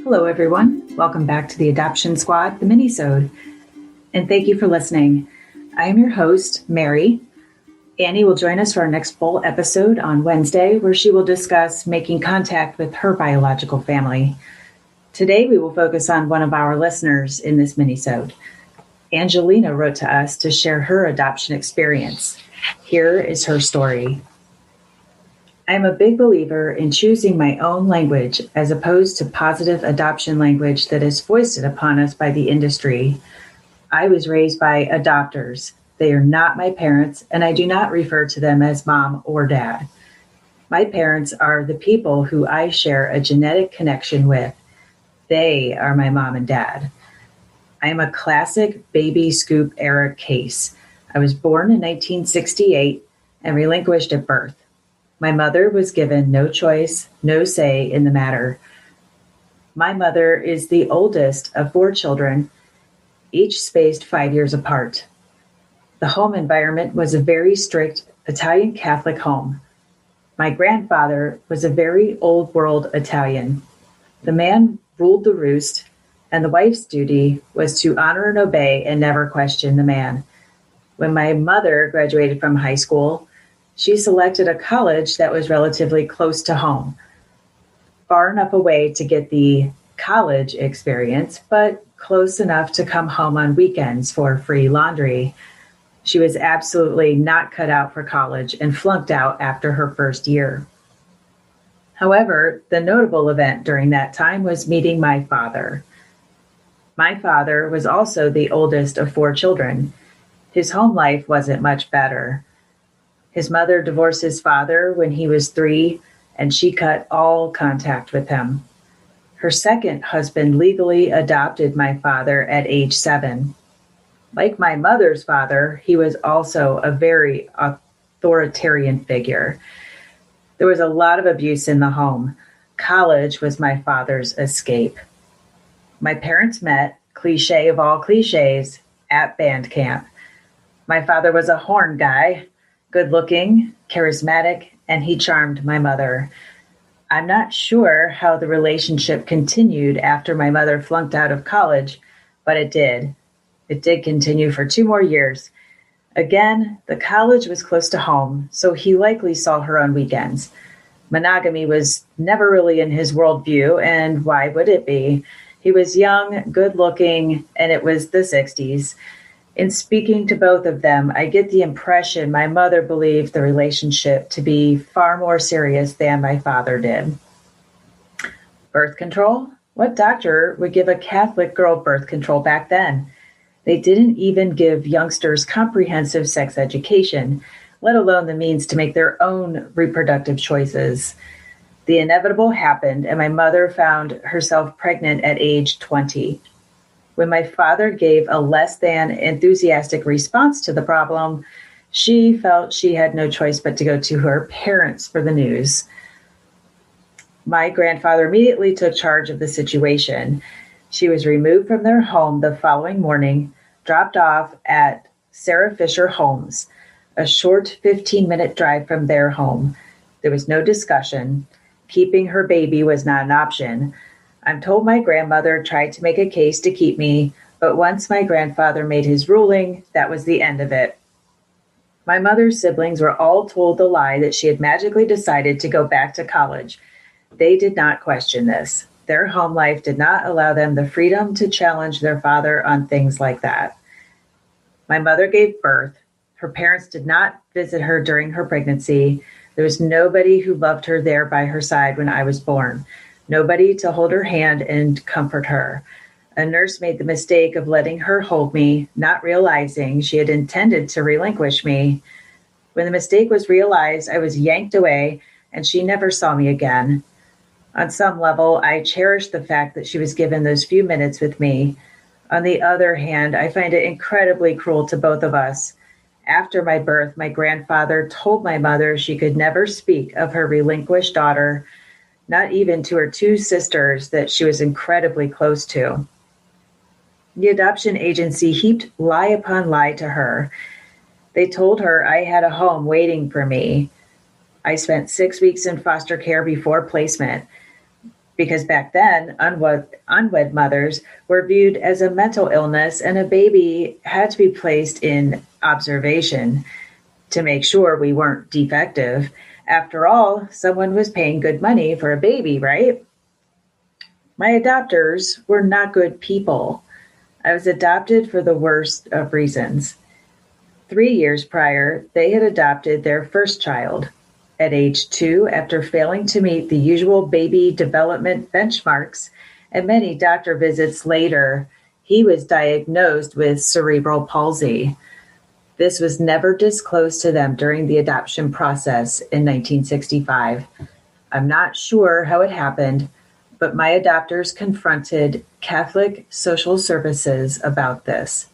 Hello, everyone. Welcome back to the Adoption Squad, the Minisode, and thank you for listening. I am your host, Mary. Annie will join us for our next full episode on Wednesday, where she will discuss making contact with her biological family. Today, we will focus on one of our listeners in this minisode. Angelina wrote to us to share her adoption experience. Here is her story. I am a big believer in choosing my own language as opposed to positive adoption language that is foisted upon us by the industry. I was raised by adopters. They are not my parents, and I do not refer to them as mom or dad. My parents are the people who I share a genetic connection with. They are my mom and dad. I am a classic baby scoop era case. I was born in 1968 and relinquished at birth. My mother was given no choice, no say in the matter. My mother is the oldest of 4 children, each spaced 5 years apart. The home environment was a very strict Italian Catholic home. My grandfather was a very old world Italian. The man ruled the roost, and the wife's duty was to honor and obey and never question the man. When my mother graduated from high school, she selected a college that was relatively close to home, far enough away to get the college experience, but close enough to come home on weekends for free laundry. She was absolutely not cut out for college and flunked out after her first year. However, the notable event during that time was meeting my father. My father was also the oldest of 4 children. His home life wasn't much better. His mother divorced his father when he was 3, and she cut all contact with him. Her second husband legally adopted my father at age 7. Like my mother's father, he was also a very authoritarian figure. There was a lot of abuse in the home. College was my father's escape. My parents met, cliche of all cliches, at band camp. My father was a horn guy, good-looking, charismatic, and he charmed my mother. I'm not sure how the relationship continued after my mother flunked out of college, but it did. It did continue for 2 more years. Again, the college was close to home, so he likely saw her on weekends. Monogamy was never really in his worldview, and why would it be? He was young, good-looking, and it was the 60s. In speaking to both of them, I get the impression my mother believed the relationship to be far more serious than my father did. Birth control? What doctor would give a Catholic girl birth control back then? They didn't even give youngsters comprehensive sex education, let alone the means to make their own reproductive choices. The inevitable happened, and my mother found herself pregnant at age 20. When my father gave a less than enthusiastic response to the problem, she felt she had no choice but to go to her parents for the news. My grandfather immediately took charge of the situation. She was removed from their home the following morning, dropped off at Sarah Fisher Homes, a short 15-minute drive from their home. There was no discussion. Keeping her baby was not an option. I'm told my grandmother tried to make a case to keep me, but once my grandfather made his ruling, that was the end of it. My mother's siblings were all told the lie that she had magically decided to go back to college. They did not question this. Their home life did not allow them the freedom to challenge their father on things like that. My mother gave birth. Her parents did not visit her during her pregnancy. There was nobody who loved her there by her side when I was born. Nobody to hold her hand and comfort her. A nurse made the mistake of letting her hold me, not realizing she had intended to relinquish me. When the mistake was realized, I was yanked away, and she never saw me again. On some level, I cherish the fact that she was given those few minutes with me. On the other hand, I find it incredibly cruel to both of us. After my birth, my grandfather told my mother she could never speak of her relinquished daughter, not even to her 2 sisters that she was incredibly close to. The adoption agency heaped lie upon lie to her. They told her I had a home waiting for me. I spent 6 weeks in foster care before placement. because back then, unwed mothers were viewed as a mental illness, and a baby had to be placed in observation to make sure we weren't defective. After all, someone was paying good money for a baby, right? My adopters were not good people. I was adopted for the worst of reasons. 3 years prior, they had adopted their first child. At age 2, after failing to meet the usual baby development benchmarks, and many doctor visits later, he was diagnosed with cerebral palsy. This was never disclosed to them during the adoption process in 1965. I'm not sure how it happened, but my adopters confronted Catholic Social Services about this.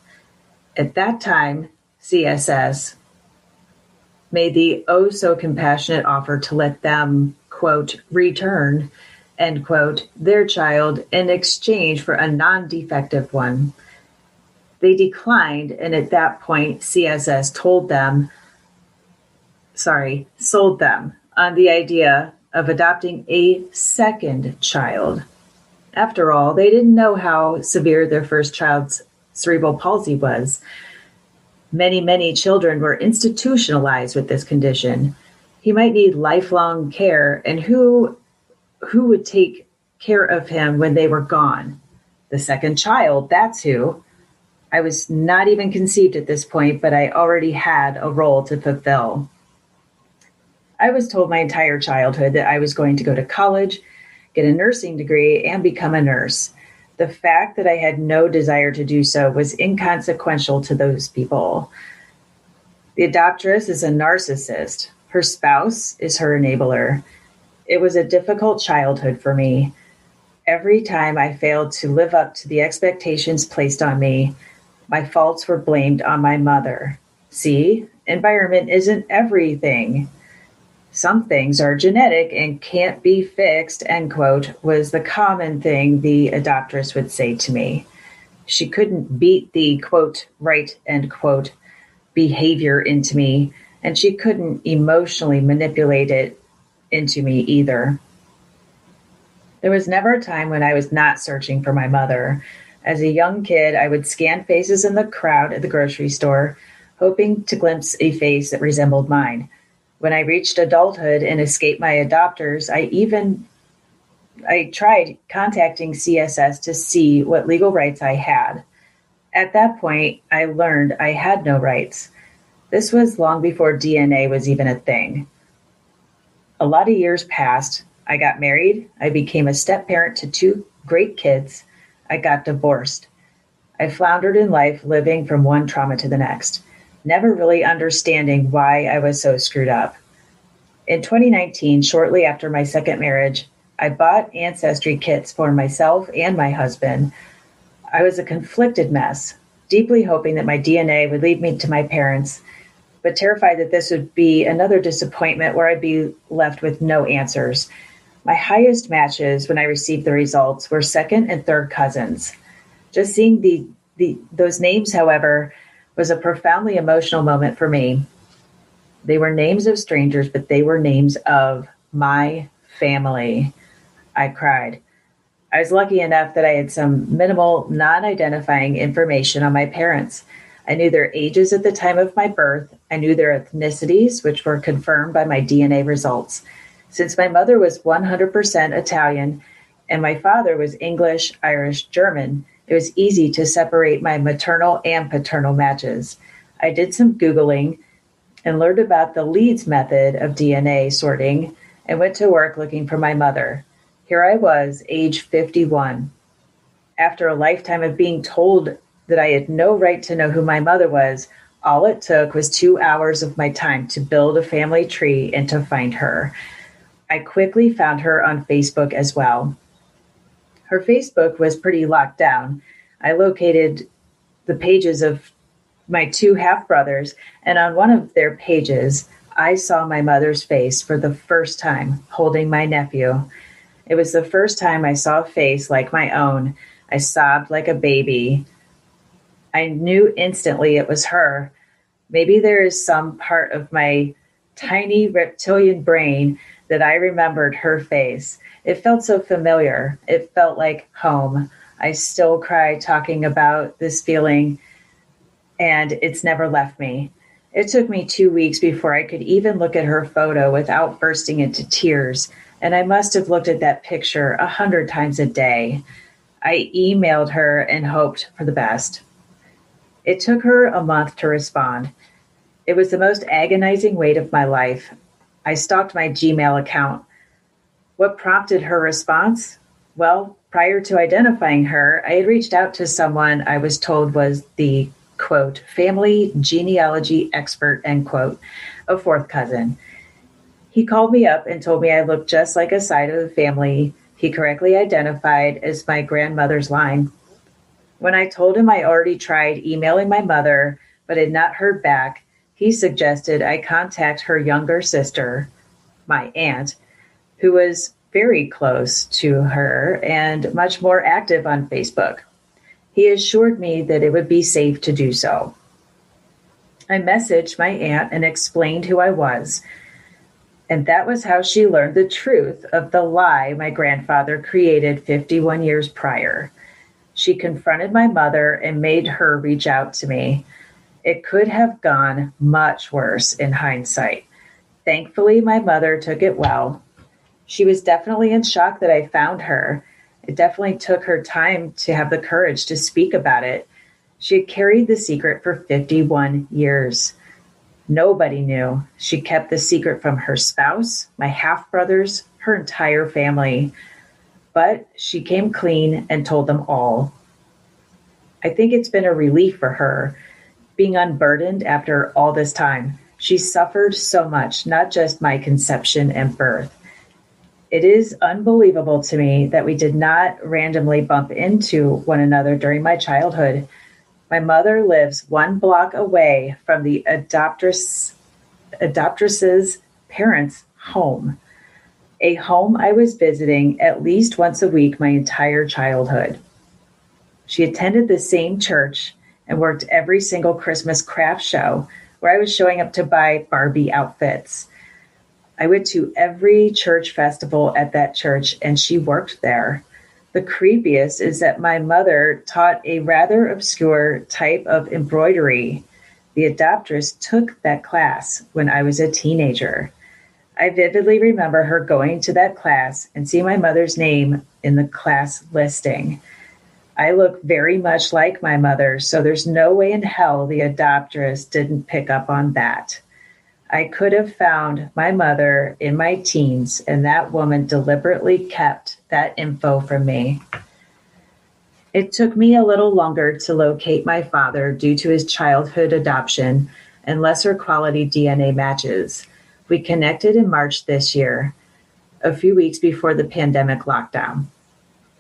At that time, CSS made the oh so compassionate offer to let them, quote, return, end quote, their child in exchange for a non-defective one. They declined, and at that point, CSS sold them on the idea of adopting a second child. After all, they didn't know how severe their first child's cerebral palsy was. Many children were institutionalized with this condition. He might need lifelong care, and who would take care of him when they were gone? The second child, that's who. I was not even conceived at this point, but I already had a role to fulfill. I was told my entire childhood that I was going to go to college, get a nursing degree, and become a nurse. The fact that I had no desire to do so was inconsequential to those people. The adoptress is a narcissist. Her spouse is her enabler. It was a difficult childhood for me. Every time I failed to live up to the expectations placed on me, my faults were blamed on my mother. See, environment isn't everything. Some things are genetic and can't be fixed, end quote, was the common thing the adoptress would say to me. She couldn't beat the, quote, right, end quote, behavior into me, and she couldn't emotionally manipulate it into me either. There was never a time when I was not searching for my mother. As a young kid, I would scan faces in the crowd at the grocery store, hoping to glimpse a face that resembled mine. When I reached adulthood and escaped my adopters, I tried contacting CSS to see what legal rights I had. At that point, I learned I had no rights. This was long before DNA was even a thing. A lot of years passed. I got married. I became a step-parent to 2 great kids. I got divorced. I floundered in life, living from one trauma to the next, never really understanding why I was so screwed up. In 2019, shortly after my second marriage, I bought ancestry kits for myself and my husband. I was a conflicted mess, deeply hoping that my DNA would lead me to my parents, but terrified that this would be another disappointment where I'd be left with no answers. My highest matches when I received the results were second and third cousins. Just seeing those names, however, was a profoundly emotional moment for me. They were names of strangers, but they were names of my family. I cried. I was lucky enough that I had some minimal, non-identifying information on my parents. I knew their ages at the time of my birth. I knew their ethnicities, which were confirmed by my DNA results. Since my mother was 100% Italian and my father was English, Irish, German, it was easy to separate my maternal and paternal matches. I did some Googling and learned about the Leeds method of DNA sorting and went to work looking for my mother. Here I was, age 51. After a lifetime of being told that I had no right to know who my mother was, all it took was 2 hours of my time to build a family tree and to find her. I quickly found her on Facebook as well. Her Facebook was pretty locked down. I located the pages of my 2 half-brothers, and on one of their pages, I saw my mother's face for the first time holding my nephew. It was the first time I saw a face like my own. I sobbed like a baby. I knew instantly it was her. Maybe there is some part of my tiny reptilian brain that I remembered her face. It felt so familiar. It felt like home. I still cry talking about this feeling, and it's never left me. It took me 2 weeks before I could even look at her photo without bursting into tears, and I must have looked at that picture 100 times a day. I emailed her and hoped for the best. It took her a month to respond. It was the most agonizing wait of my life. I stalked my Gmail account. What prompted her response? Well, prior to identifying her, I had reached out to someone I was told was the, quote, family genealogy expert, end quote, a fourth cousin. He called me up and told me I looked just like a side of the family he correctly identified as my grandmother's line. When I told him I already tried emailing my mother but had not heard back, he suggested I contact her younger sister, my aunt, who was very close to her and much more active on Facebook. He assured me that it would be safe to do so. I messaged my aunt and explained who I was, and that was how she learned the truth of the lie my grandfather created 51 years prior. She confronted my mother and made her reach out to me. It could have gone much worse in hindsight. Thankfully, my mother took it well. She was definitely in shock that I found her. It definitely took her time to have the courage to speak about it. She had carried the secret for 51 years. Nobody knew. She kept the secret from her spouse, my half-brothers, her entire family. But she came clean and told them all. I think it's been a relief for her, being unburdened after all this time. She suffered so much, not just my conception and birth. It is unbelievable to me that we did not randomly bump into one another during my childhood. My mother lives 1 block away from the adoptress's parents' home, a home I was visiting at least once a week my entire childhood. She attended the same church and worked every single Christmas craft show where I was showing up to buy Barbie outfits. I went to every church festival at that church, and she worked there. The creepiest is that my mother taught a rather obscure type of embroidery. The adoptress took that class when I was a teenager. I vividly remember her going to that class and seeing my mother's name in the class listing. I look very much like my mother, so there's no way in hell the adoptress didn't pick up on that. I could have found my mother in my teens, and that woman deliberately kept that info from me. It took me a little longer to locate my father due to his childhood adoption and lesser quality DNA matches. We connected in March this year, a few weeks before the pandemic lockdown.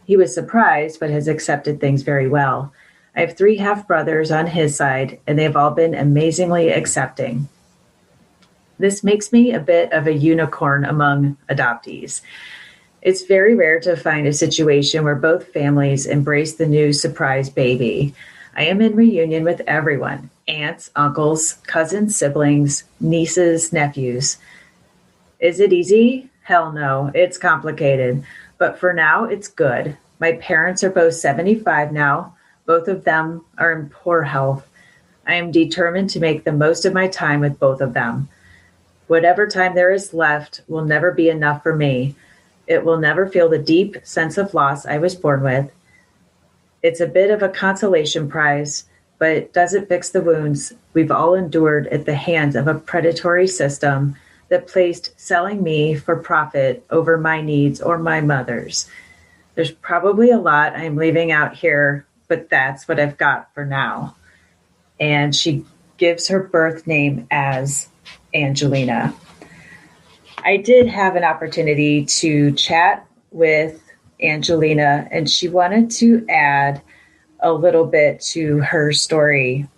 He was surprised, but has accepted things very well. I have 3 half-brothers on his side, and they've all been amazingly accepting. This makes me a bit of a unicorn among adoptees. It's very rare to find a situation where both families embrace the new surprise baby. I am in reunion with everyone: aunts, uncles, cousins, siblings, nieces, nephews. Is it easy? Hell no, it's complicated. But for now, it's good. My parents are both 75 now. Both of them are in poor health. I am determined to make the most of my time with both of them. Whatever time there is left will never be enough for me. It will never feel the deep sense of loss I was born with. It's a bit of a consolation prize, but it doesn't fix the wounds we've all endured at the hands of a predatory system that placed selling me for profit over my needs or my mother's. There's probably a lot I'm leaving out here, but that's what I've got for now. And she gives her birth name as Angelina. I did have an opportunity to chat with Angelina, and she wanted to add a little bit to her story.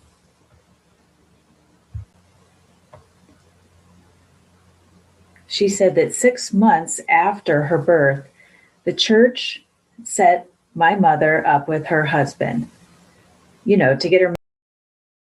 She said that 6 months after her birth, the church set my mother up with her husband, to get her